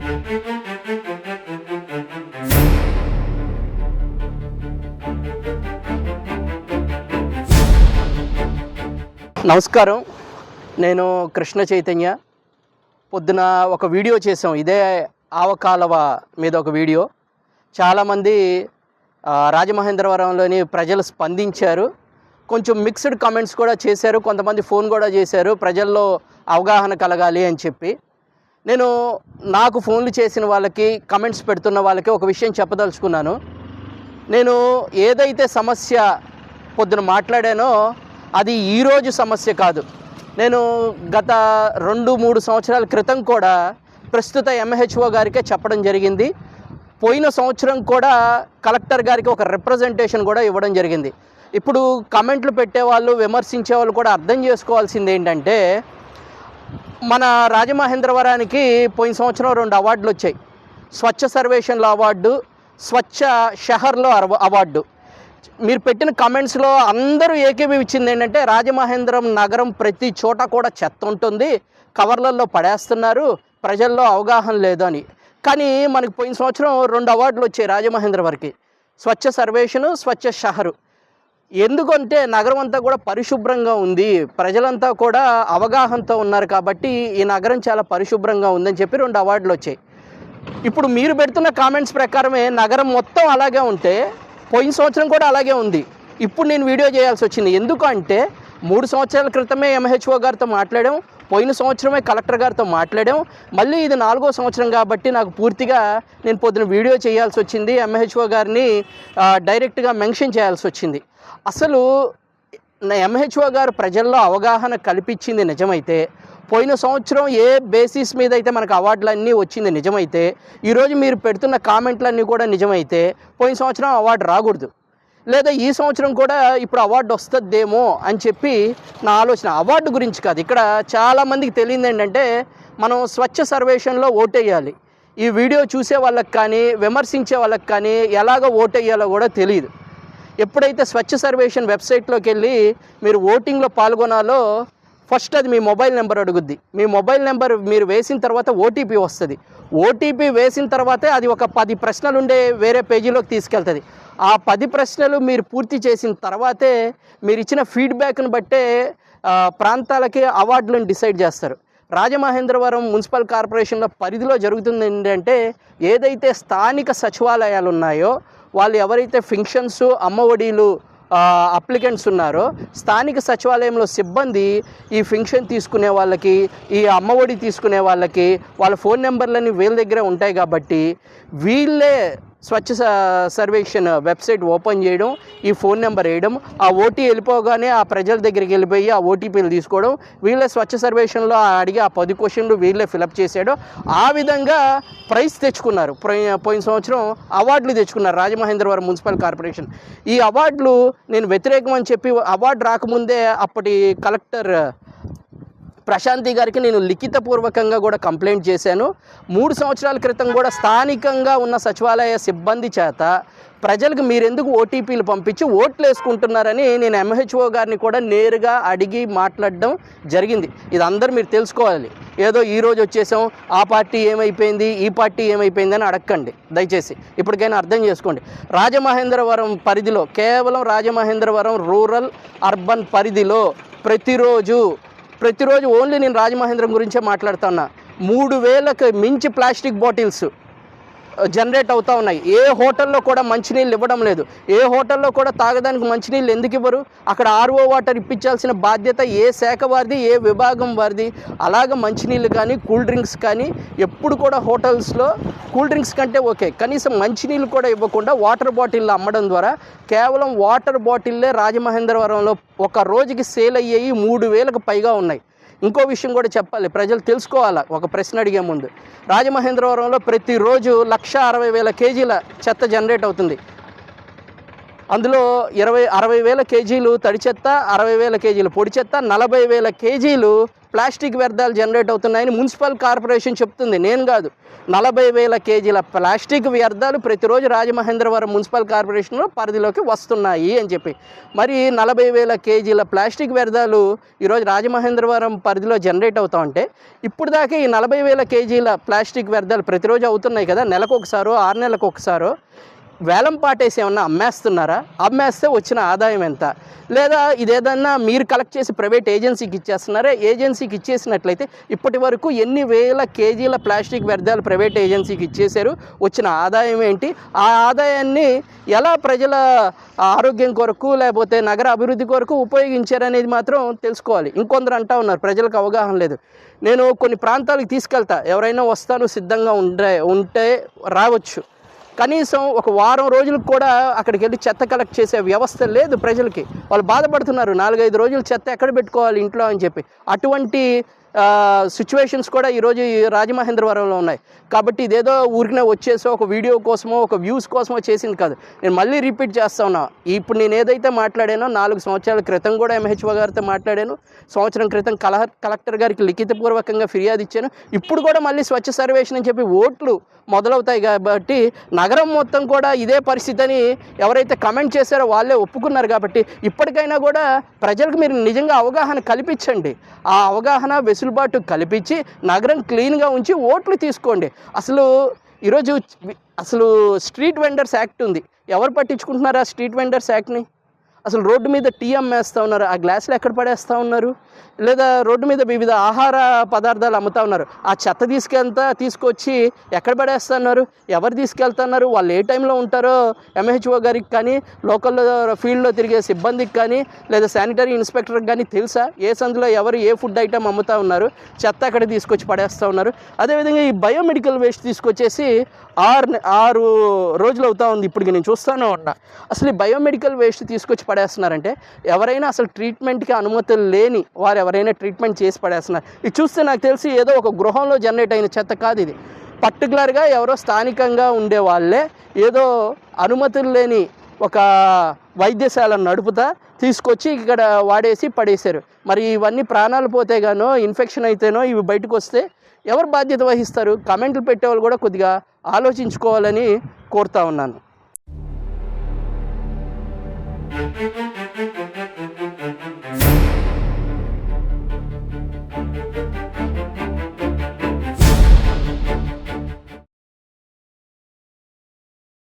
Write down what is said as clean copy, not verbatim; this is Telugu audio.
నమస్కారం, నేను కృష్ణ చైతన్య. పొద్దున ఒక వీడియో చేసాం, ఇదే ఆవకాలవ మీద ఒక వీడియో. చాలామంది రాజమహేంద్రవరంలోని ప్రజలు స్పందించారు, కొంచెం మిక్స్డ్ కామెంట్స్ కూడా చేశారు, కొంతమంది ఫోన్ కూడా చేశారు ప్రజల్లో అవగాహన కలగాలి అని చెప్పి. నేను నాకు ఫోన్లు చేసిన వాళ్ళకి, కమెంట్స్ పెడుతున్న వాళ్ళకి ఒక విషయం చెప్పదలుచుకున్నాను. నేను ఏదైతే సమస్య పొద్దున మాట్లాడానో అది ఈరోజు సమస్య కాదు. నేను గత 2-3 సంవత్సరాల క్రితం కూడా ప్రస్తుత MHO గారికే చెప్పడం జరిగింది. పోయిన సంవత్సరం కూడా కలెక్టర్ గారికి ఒక రిప్రజెంటేషన్ కూడా ఇవ్వడం జరిగింది. ఇప్పుడు కమెంట్లు పెట్టేవాళ్ళు, విమర్శించే వాళ్ళు కూడా అర్థం చేసుకోవాల్సింది ఏంటంటే, మన రాజమహేంద్రవరానికి పోయిన సంవత్సరం 2 అవార్డులు వచ్చాయి. స్వచ్ఛ సర్వేక్షణలో అవార్డు, స్వచ్ఛ షహర్లో అవార్డు. మీరు పెట్టిన కమెంట్స్లో అందరూ ఏకీభవించింది ఏంటంటే, రాజమహేంద్రం నగరం ప్రతి చోట కూడా చెత్త ఉంటుంది, కవర్లలో పడేస్తున్నారు, ప్రజల్లో అవగాహన లేదు అని. కానీ మనకు పోయిన సంవత్సరం 2 అవార్డులు వచ్చాయి రాజమహేంద్రవరికి, స్వచ్ఛ సర్వేక్షణ, స్వచ్ఛ షహరు. ఎందుకంటే నగరం అంతా కూడా పరిశుభ్రంగా ఉంది, ప్రజలంతా కూడా అవగాహనతో ఉన్నారు కాబట్టి ఈ నగరం చాలా పరిశుభ్రంగా ఉందని చెప్పి 2 అవార్డులు వచ్చాయి. ఇప్పుడు మీరు పెడుతున్న కామెంట్స్ ప్రకారమే నగరం మొత్తం అలాగే ఉంటే పోయిన సంవత్సరం కూడా అలాగే ఉంది. ఇప్పుడు నేను వీడియో చేయాల్సి వచ్చింది. ఎందుకంటే 3 సంవత్సరాల క్రితమే MHO గారితో మాట్లాడాం, పోయిన సంవత్సరమే కలెక్టర్ గారితో మాట్లాడాం, మళ్ళీ ఇది 4వ సంవత్సరం కాబట్టి నాకు పూర్తిగా నేను పొద్దున వీడియో చేయాల్సి వచ్చింది. MHO గారిని డైరెక్ట్గా మెన్షన్ చేయాల్సి వచ్చింది. అసలు MHO గారు ప్రజల్లో అవగాహన కల్పించింది నిజమైతే, పోయిన సంవత్సరం ఏ బేసిస్ మీద అయితే మనకు అవార్డులన్నీ వచ్చింది నిజమైతే, ఈరోజు మీరు పెడుతున్న కామెంట్లన్నీ కూడా నిజమైతే, పోయిన సంవత్సరం అవార్డు రాకూడదు, లేదా ఈ సంవత్సరం కూడా ఇప్పుడు అవార్డు వస్తుందేమో అని చెప్పి నా ఆలోచన. అవార్డు గురించి కాదు, ఇక్కడ చాలామందికి తెలియదు ఏంటంటే, మనం స్వచ్ఛ సర్వేక్షణలో ఓటేయాలి. ఈ వీడియో చూసే వాళ్ళకి కానీ, విమర్శించే వాళ్ళకి కానీ ఎలాగ ఓటేయాలో కూడా తెలియదు. ఎప్పుడైతే స్వచ్ఛ సర్వేక్షణ వెబ్సైట్లోకి వెళ్ళి మీరు ఓటింగ్లో పాల్గొనాలో, ఫస్ట్ అది మీ మొబైల్ నెంబర్ అడుగుద్ది. మీ మొబైల్ నెంబర్ మీరు వేసిన తర్వాత ఓటీపీ వస్తుంది. ఓటీపీ వేసిన తర్వాతే అది ఒక 10 ప్రశ్నలు ఉండే వేరే పేజీలోకి తీసుకెళ్తుంది. ఆ 10 ప్రశ్నలు మీరు పూర్తి చేసిన తర్వాతే మీరు ఇచ్చిన ఫీడ్బ్యాక్ను బట్టే ప్రాంతాలకి అవార్డులను డిసైడ్ చేస్తారు. రాజమహేంద్రవరం మున్సిపల్ కార్పొరేషన్ల పరిధిలో జరుగుతుంది ఏంటంటే, ఏదైతే స్థానిక సచివాలయాలు ఉన్నాయో, వాళ్ళు ఎవరైతే ఫంక్షన్స్, అమ్మఒడిలు అప్లికెంట్స్ ఉన్నారో, స్థానిక సచివాలయంలో సిబ్బంది ఈ ఫంక్షన్ తీసుకునే వాళ్ళకి, ఈ అమ్మఒడి తీసుకునే వాళ్ళకి వాళ్ళ ఫోన్ నెంబర్లన్నీ వీళ్ళ దగ్గరే ఉంటాయి కాబట్టి వీళ్ళే స్వచ్ఛ సర్వేక్షణ వెబ్సైట్ ఓపెన్ చేయడం, ఈ ఫోన్ నెంబర్ వేయడం, ఆ ఓటీ వెళ్ళిపోగానే ఆ ప్రజల దగ్గరికి వెళ్ళిపోయి ఆ ఓటీపీలు తీసుకోవడం, వీళ్ళే స్వచ్ఛ సర్వేక్షణలో అడిగి ఆ 10 క్వశ్చన్లు వీళ్ళే ఫిలప్ చేసాడు. ఆ విధంగా ప్రైజ్ తెచ్చుకున్నారు. పోయిన సంవత్సరం అవార్డులు తెచ్చుకున్నారు రాజమహేంద్రవరం మున్సిపల్ కార్పొరేషన్. ఈ అవార్డులు నేను వ్యతిరేకం అని చెప్పి, అవార్డు రాకముందే అప్పటి కలెక్టర్ ప్రశాంతి గారికి నేను లిఖితపూర్వకంగా కూడా కంప్లైంట్ చేశాను. 3 సంవత్సరాల క్రితం కూడా స్థానికంగా ఉన్న సచివాలయ సిబ్బంది చేత ప్రజలకు మీరెందుకు ఓటీపీలు పంపించి ఓట్లు వేసుకుంటున్నారని నేను MHO గారిని కూడా నేరుగా అడిగి మాట్లాడడం జరిగింది. ఇది అందరూ మీరు తెలుసుకోవాలి. ఏదో ఈరోజు వచ్చేసాం, ఆ పార్టీ ఏమైపోయింది, ఈ పార్టీ ఏమైపోయింది అని అడగండి దయచేసి. ఇప్పటికైనా అర్థం చేసుకోండి. రాజమహేంద్రవరం పరిధిలో, కేవలం రాజమహేంద్రవరం రూరల్ అర్బన్ పరిధిలో ప్రతిరోజు ఓన్లీ నేను రాజమహేంద్రం గురించే మాట్లాడుతున్నా, 3000కి మించి ప్లాస్టిక్ బాటిల్స్ జనరేట్ అవుతూ ఉన్నాయి. ఏ హోటల్లో కూడా మంచినీళ్ళు ఇవ్వడం లేదు. ఏ హోటల్లో కూడా తాగడానికి మంచినీళ్ళు ఎందుకు ఇవ్వరు? అక్కడ RO వాటర్ ఇప్పించాల్సిన బాధ్యత ఏ శాఖ వారిది, ఏ విభాగం వారిది? అలాగ మంచినీళ్ళు కానీ, కూల్ డ్రింక్స్ కానీ ఎప్పుడు కూడా హోటల్స్లో కూల్ డ్రింక్స్ కంటే ఓకే, కనీసం మంచినీళ్ళు కూడా ఇవ్వకుండా వాటర్ బాటిళ్ళు అమ్మడం ద్వారా, కేవలం వాటర్ బాటిల్లే రాజమహేంద్రవరంలో ఒక రోజుకి సేల్ అయ్యేవి 3000కు పైగా ఉన్నాయి. ఇంకో విషయం కూడా చెప్పాలి, ప్రజలు తెలుసుకోవాలా. ఒక ప్రశ్న అడిగే ముందు, రాజమహేంద్రవరంలో ప్రతిరోజు 160,000 కేజీల చెత్త జనరేట్ అవుతుంది. అందులో 60,000 కేజీలు తడి చెత్త, 60,000 కేజీలు పొడి చెత్త, 40,000 కేజీలు ప్లాస్టిక్ వ్యర్థాలు జనరేట్ అవుతున్నాయని మున్సిపల్ కార్పొరేషన్ చెప్తుంది, నేను కాదు. 40,000 కేజీల ప్లాస్టిక్ వ్యర్థాలు ప్రతిరోజు రాజమహేంద్రవరం మున్సిపల్ కార్పొరేషన్లో పరిధిలోకి వస్తున్నాయి అని చెప్పి. మరి 40,000 కేజీల ప్లాస్టిక్ వ్యర్థాలు ఈరోజు రాజమహేంద్రవరం పరిధిలో జనరేట్ అవుతా ఉంటే, ఇప్పుడు దాకా ఈ 40,000 కేజీల ప్లాస్టిక్ వ్యర్థాలు ప్రతిరోజు అవుతున్నాయి కదా, నెలకు ఒకసారో 6 నెలలకు ఒకసారో వేలం పాటేసి ఏమన్నా అమ్మేస్తున్నారా? అమ్మేస్తే వచ్చిన ఆదాయం ఎంత? లేదా ఇదేదన్నా మీరు కలెక్ట్ చేసి ప్రైవేట్ ఏజెన్సీకి ఇచ్చేస్తున్నారా? ఏజెన్సీకి ఇచ్చేసినట్లయితే ఇప్పటి వరకు ఎన్ని వేల కేజీల ప్లాస్టిక్ వ్యర్థాలు ప్రైవేట్ ఏజెన్సీకి ఇచ్చేశారు? వచ్చిన ఆదాయం ఏంటి? ఆ ఆదాయాన్ని ఎలా ప్రజల ఆరోగ్యం కొరకు లేకపోతే నగర అభివృద్ధి కొరకు ఉపయోగించారనేది మాత్రం తెలుసుకోవాలి. ఇంకొందరు అంటూ ఉన్నారు ప్రజలకు అవగాహన లేదు. నేను కొన్ని ప్రాంతాలకు తీసుకెళ్తా, ఎవరైనా వస్తాను సిద్ధంగా ఉంటే రావచ్చు. కనీసం ఒక వారం రోజులకు కూడా అక్కడికి వెళ్ళి చెత్త కలెక్ట్ చేసే వ్యవస్థ లేదు ప్రజలకి. వాళ్ళు బాధపడుతున్నారు, 4-5 రోజులు చెత్త ఎక్కడ పెట్టుకోవాలి ఇంట్లో అని చెప్పి. అటువంటి సిచ్యువేషన్స్ కూడా ఈరోజు ఈ రాజమహేంద్రవరంలో ఉన్నాయి. కాబట్టి ఇదేదో ఊరికనే వచ్చేసో ఒక వీడియో కోసమో ఒక వ్యూస్ కోసమో చేసింది కాదు. నేను మళ్ళీ రిపీట్ చేస్తా ఉన్నా, ఇప్పుడు నేను ఏదైతే మాట్లాడానో 4 సంవత్సరాల క్రితం కూడా MHO గారితో మాట్లాడాను, సంవత్సరం క్రితం కలెక్టర్ గారికి లిఖితపూర్వకంగా ఫిర్యాదు ఇచ్చాను. ఇప్పుడు కూడా మళ్ళీ స్వచ్ఛ సర్వేక్షణ అని చెప్పి ఓట్లు మొదలవుతాయి కాబట్టి నగరం మొత్తం కూడా ఇదే పరిస్థితి అని ఎవరైతే కమెంట్ చేశారో వాళ్ళే ఒప్పుకున్నారు. కాబట్టి ఇప్పటికైనా కూడా ప్రజలకు మీరు నిజంగా అవగాహన కల్పించండి. ఆ అవగాహన వెసులుబాటు కల్పించి నగరం క్లీన్గా ఉంచి ఓట్లు తీసుకోండి. ఈరోజు స్ట్రీట్ వెండర్స్ యాక్ట్ ఉంది, ఎవరు పట్టించుకుంటున్నారు ఆ స్ట్రీట్ వెండర్స్ యాక్ట్ని? అసలు రోడ్డు మీద టీ అమ్మేస్తూ ఉన్నారు, ఆ గ్లాసులు ఎక్కడ పడేస్తూ ఉన్నారు? లేదా రోడ్డు మీద వివిధ ఆహార పదార్థాలు అమ్ముతూ ఉన్నారు, ఆ చెత్త తీసుకొచ్చి ఎక్కడ పడేస్తున్నారు? ఎవరు తీసుకెళ్తున్నారు? వాళ్ళు ఏ టైంలో ఉంటారో MHO గారికి కానీ లోకల్లో ఫీల్డ్లో తిరిగే సిబ్బందికి కానీ లేదా శానిటరీ ఇన్స్పెక్టర్కి కానీ తెలుసా ఏ సందులో ఎవరు ఏ ఫుడ్ ఐటమ్ అమ్ముతూ ఉన్నారు, చెత్త అక్కడ తీసుకొచ్చి పడేస్తూ ఉన్నారు? అదేవిధంగా ఈ బయోమెడికల్ వేస్ట్ తీసుకొచ్చేసి 6 రోజులు అవుతా ఉంది ఇప్పటికి నేను చూస్తూనే ఉన్నా. అసలు ఈ బయోమెడికల్ వేస్ట్ తీసుకొచ్చి పడేస్తున్నారంటే ఎవరైనా అసలు ట్రీట్మెంట్కి అనుమతులు లేని వారు ఎవరైనా ట్రీట్మెంట్ చేసి పడేస్తున్నారు. ఇది చూస్తే నాకు తెలిసి ఏదో ఒక గృహంలో జనరేట్ అయిన చెత్త కాదు ఇది. పర్టికులర్గా ఎవరో స్థానికంగా ఉండే వాళ్ళే ఏదో అనుమతులు లేని ఒక వైద్యశాలను నడుపుతా తీసుకొచ్చి ఇక్కడ వాడేసి పడేశారు. మరి ఇవన్నీ ప్రాణాలు పోతే గానో ఇన్ఫెక్షన్ అయితేనో ఇవి బయటకు వస్తే ఎవరు బాధ్యత వహిస్తారు? కమెంట్లు పెట్టేవాళ్ళు కూడా కొద్దిగా ఆలోచించుకోవాలని కోరుతా ఉన్నాను.